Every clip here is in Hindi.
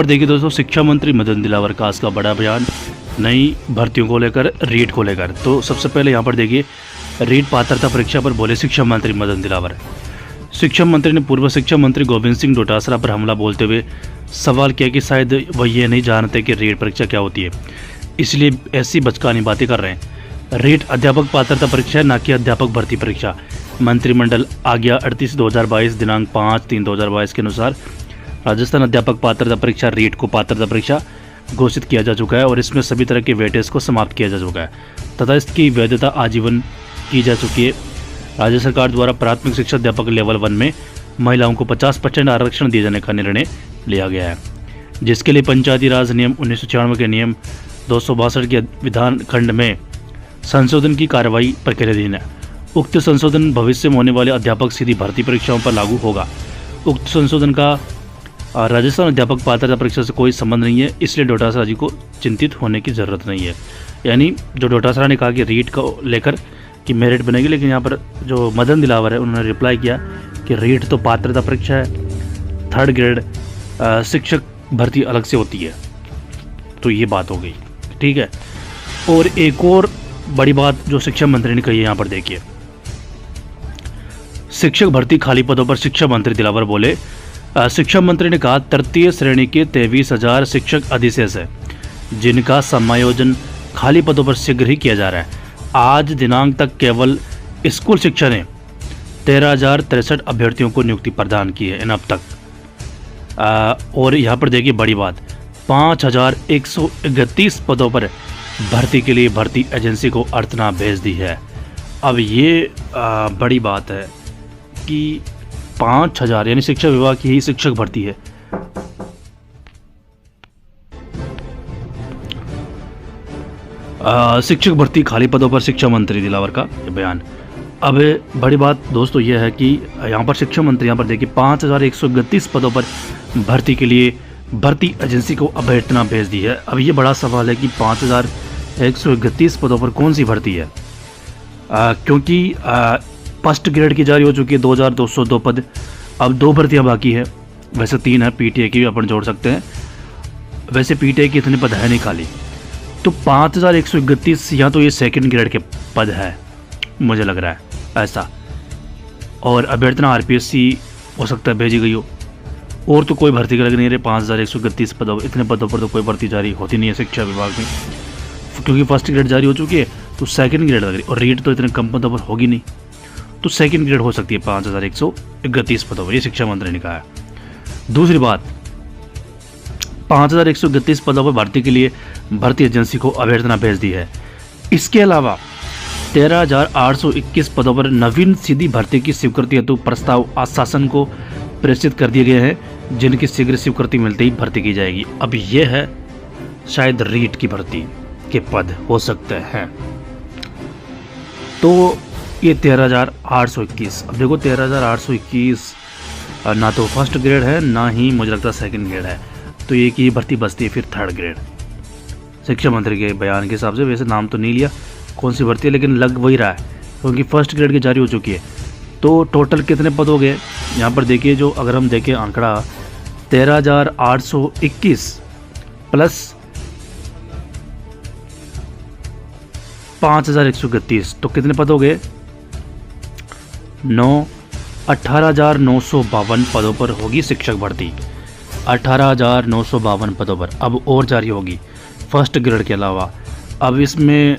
और देखिए दोस्तों, शिक्षा मंत्री मदन दिलावर का आज का बड़ा बयान नई भर्तियों को लेकर, रीट को लेकर। तो सबसे पहले यहाँ पर देखिए, रीट पात्रता परीक्षा पर बोले शिक्षा मंत्री मदन दिलावर। शिक्षा मंत्री ने पूर्व शिक्षा मंत्री गोविंद सिंह डोटासरा पर हमला बोलते हुए सवाल किया कि शायद वह ये नहीं जानते कि रीट परीक्षा क्या होती है, इसलिए ऐसी बचकानी बातें कर रहे हैं। रीट अध्यापक पात्रता परीक्षा है, ना कि अध्यापक भर्ती परीक्षा। मंत्रिमंडल आज्ञा 38/2022 दिनांक 5/3/2022 के अनुसार राजस्थान अध्यापक पात्रता परीक्षा रीट को पात्रता परीक्षा घोषित किया जा चुका है और इसमें सभी तरह के वेटेज को समाप्त किया जा चुका है तथा इसकी वैधता आजीवन की जा चुकी है। राज्य सरकार द्वारा प्राथमिक शिक्षा अध्यापक लेवल 1 में महिलाओं को 50% आरक्षण दिए जाने का निर्णय लिया गया है, जिसके लिए पंचायती राज नियम 1996 के नियम 262 के विधान खंड में संशोधन की कार्रवाई प्रक्रियाधीन है। उक्त संशोधन भविष्य में होने वाले अध्यापक सीधी भर्ती परीक्षाओं पर लागू होगा। उक्त संशोधन का राजस्थान अध्यापक पात्रता परीक्षा से कोई संबंध नहीं है, इसलिए डोटासरा जी को चिंतित होने की ज़रूरत नहीं है। यानी जो डोटासरा ने कहा कि रीट को लेकर कि मेरिट बनेगी, लेकिन यहाँ पर जो मदन दिलावर है उन्होंने रिप्लाई किया कि रीट तो पात्रता परीक्षा है, 3rd ग्रेड शिक्षक भर्ती अलग से होती है। तो ये बात हो गई, ठीक है। और एक और बड़ी बात जो शिक्षा मंत्री ने कही है, यहाँ पर देखिए, शिक्षक भर्ती खाली पदों पर शिक्षा मंत्री दिलावर बोले। शिक्षा मंत्री ने कहा, तृतीय श्रेणी के 23,000 शिक्षक अधिशेष है, जिनका समायोजन खाली पदों पर शीघ्र ही किया जा रहा है। आज दिनांक तक केवल स्कूल शिक्षा ने 13,063 अभ्यर्थियों को नियुक्ति प्रदान की है अब तक। और यहाँ पर देखिए बड़ी बात, 5,131 पदों पर भर्ती के लिए भर्ती एजेंसी को अर्चना भेज दी है। अब ये बड़ी बात है कि 5,000 यानी शिक्षा विभाग की ही शिक्षक भर्ती है। शिक्षक भर्ती खाली पदों पर शिक्षा मंत्री दिलावर का बयान। अब बड़ी बात दोस्तों यह है कि यहाँ पर शिक्षा मंत्री यहाँ पर देखिए 5,131 पदों पर भर्ती के लिए भर्ती एजेंसी को अभ्यर्थना भेज दी है। अब ये बड़ा सवाल है कि 5,131 पदों पर कौन सी भर्ती है, क्योंकि फर्स्ट ग्रेड की जारी हो चुकी है 2,202 पद। अब 2 भर्तियाँ बाकी है, वैसे 3 है, पीटीए की भी अपन जोड़ सकते हैं। वैसे पीटीए की इतने पद है नहीं खाली, तो 5,131 या तो ये 2nd ग्रेड के पद है, मुझे लग रहा है ऐसा। और अभ्यर्थना आरपीएससी हो सकता है भेजी गई हो, और तो कोई भर्ती का लग नहीं रहे। 5,131 पदों, इतने पदों पर तो कोई भर्ती जारी होती नहीं है शिक्षा विभाग में, क्योंकि फर्स्ट ग्रेड जारी हो चुकी है, तो 2nd ग्रेड लग रही है। और रीट तो इतने कम पदों पर होगी नहीं, तो 2nd ग्रेड हो सकती है 5,131 पदों पर, ये शिक्षा मंत्री ने कहा है। दूसरी बात, 5,131 पदों पर भर्ती के लिए भर्ती एजेंसी को अभ्यर्थना भेज दी है। इसके अलावा 13,821 पदों पर नवीन सीधी भर्ती की स्वीकृति हेतु प्रस्ताव आशासन को प्रेषित कर दिए गए हैं, जिनकी शीघ्र स्वीकृति मिलते ही भर्ती की जाएगी। अब यह है शायद रीट की भर्ती के पद हो सकते हैं। तो ये 13,821, अब देखो 13,821 ना तो फर्स्ट ग्रेड है, ना ही मुझे लगता 2nd ग्रेड है, तो ये की भर्ती बचती है फिर 3rd ग्रेड शिक्षा मंत्री के बयान के हिसाब से। वैसे नाम तो नहीं लिया कौन सी भर्ती है, लेकिन लग वही रहा है, क्योंकि फर्स्ट ग्रेड की जारी हो चुकी है। तो टोटल कितने पद हो गए यहाँ पर देखिए, जो अगर हम देखें आंकड़ा 13,821 प्लस 5,131, तो कितने पद हो गए? 18,952 पदों पर होगी शिक्षक भर्ती, 18,952 पदों पर अब और जारी होगी फर्स्ट ग्रेड के अलावा। अब इसमें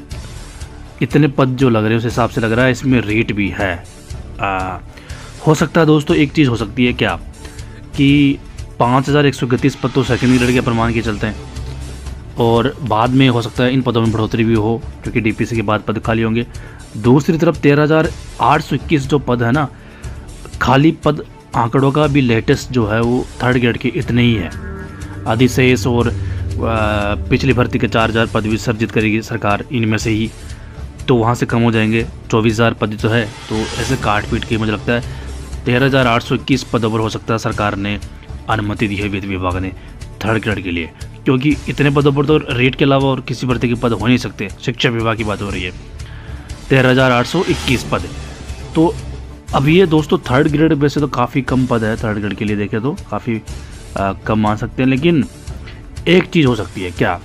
इतने पद जो लग रहे हैं उस हिसाब से लग रहा है इसमें रीट भी है। हो सकता है दोस्तों, एक चीज़ हो सकती है क्या कि 5,131 पद तो 2nd ग्रेड के प्रमाण के चलते हैं, और बाद में हो सकता है इन पदों में बढ़ोतरी भी हो, क्योंकि डीपीसी के बाद पद खाली होंगे। दूसरी तरफ 13,821 जो पद है ना, खाली पद आंकड़ों का भी लेटेस्ट जो है वो 3rd ग्रेड के इतने ही है। अधिशेष और पिछली भर्ती के 4,000 पद विसर्जित करेगी सरकार इनमें से ही, तो वहाँ से कम हो जाएंगे। 24,000 पद तो है, तो ऐसे काट पीट के मुझे लगता है 13,821 पदों पर हो सकता है सरकार ने अनुमति दी है वित्त विभाग ने 3rd ग्रेड के लिए, क्योंकि इतने पदों पर तो रेट के अलावा और किसी भर्ती के पद हो नहीं सकते। शिक्षा विभाग की बात हो रही है, 13,821 पद। तो अब ये दोस्तों 3rd ग्रेड वैसे तो काफ़ी कम पद है, 3rd ग्रेड के लिए देखें तो काफ़ी कम मान सकते हैं, लेकिन एक चीज़ हो सकती है क्या,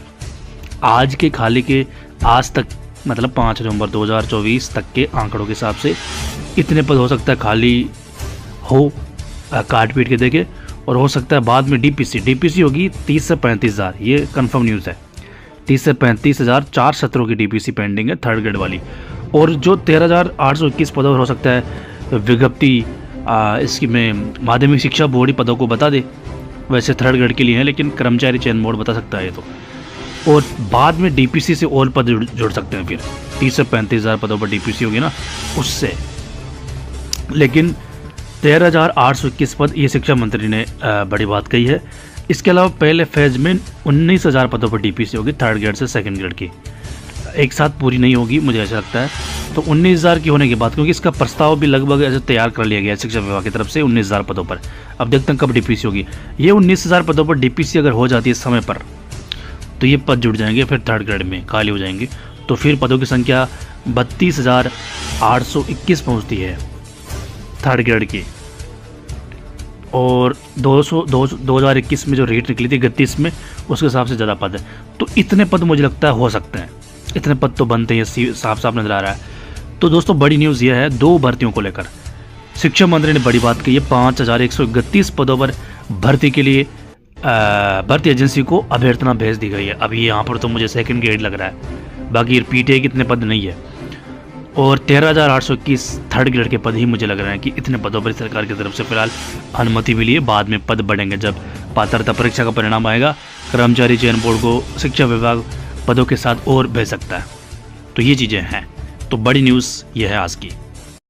आज के खाली के आज तक मतलब 5 नवंबर 2024 तक के आंकड़ों के हिसाब से इतने पद हो सकता है खाली हो, काट पीट के देखे, और हो सकता है बाद में डीपीसी होगी 30 से 35 हज़ार, ये कंफर्म न्यूज़ है। 30 से 35 हज़ार 4 सत्रों की डीपीसी पेंडिंग है थर्ड ग्रेड वाली। और जो 13,821 पदों पर हो सकता है विज्ञप्ति इसकी में माध्यमिक शिक्षा बोर्ड पदों को बता दे, वैसे थर्ड ग्रेड के लिए है लेकिन कर्मचारी चयन बोर्ड बता सकता है ये तो। और बाद में डीपीसी से और पद जुड़ सकते हैं, फिर 30 से 35 हज़ार पदों पर डीपीसी होगी ना उससे। लेकिन 13,821 पद, ये शिक्षा मंत्री ने बड़ी बात कही है। इसके अलावा पहले फेज में 19,000 पदों पर डीपीसी होगी थर्ड ग्रेड से सेकंड ग्रेड की, एक साथ पूरी नहीं होगी मुझे ऐसा लगता है। तो 19,000 की होने के बाद, क्योंकि इसका प्रस्ताव भी लगभग ऐसे तैयार कर लिया गया है शिक्षा विभाग की तरफ से 19,000 पदों पर। अब देखते हैं कब डीपीसी होगी। ये 19,000 पदों पर डीपीसी अगर हो जाती है समय पर, तो ये पद जुड़ जाएंगे फिर थर्ड ग्रेड में खाली हो जाएंगे। तो फिर पदों की संख्या 32,821 पहुँचती है थर्ड ग्रेड की। और 2021 में जो रेट निकली थी 31 में, उसके हिसाब से ज़्यादा पद है। तो इतने पद मुझे लगता है हो सकते हैं, इतने पद तो बनते हैं, साफ साफ नजर आ रहा है। तो दोस्तों बड़ी न्यूज़ ये है, 2 भर्तियों को लेकर शिक्षा मंत्री ने बड़ी बात कही है। 5,131 पदों पर भर्ती के लिए भर्ती एजेंसी को अभ्यर्थना भेज दी गई है। अभी यहाँ पर तो मुझे सेकंड ग्रेड लग रहा है, बाकी पीटीआई कितने पद नहीं है। और 13,821 थर्ड ग्रेड के पद ही मुझे लग रहे हैं कि इतने पदों पर सरकार की तरफ से फिलहाल अनुमति मिली है। बाद में पद बढ़ेंगे जब पात्रता परीक्षा का परिणाम आएगा, कर्मचारी चयन बोर्ड को शिक्षा विभाग पदों के साथ और भेज सकता है। तो ये चीज़ें हैं, तो बड़ी न्यूज़ ये है आज की।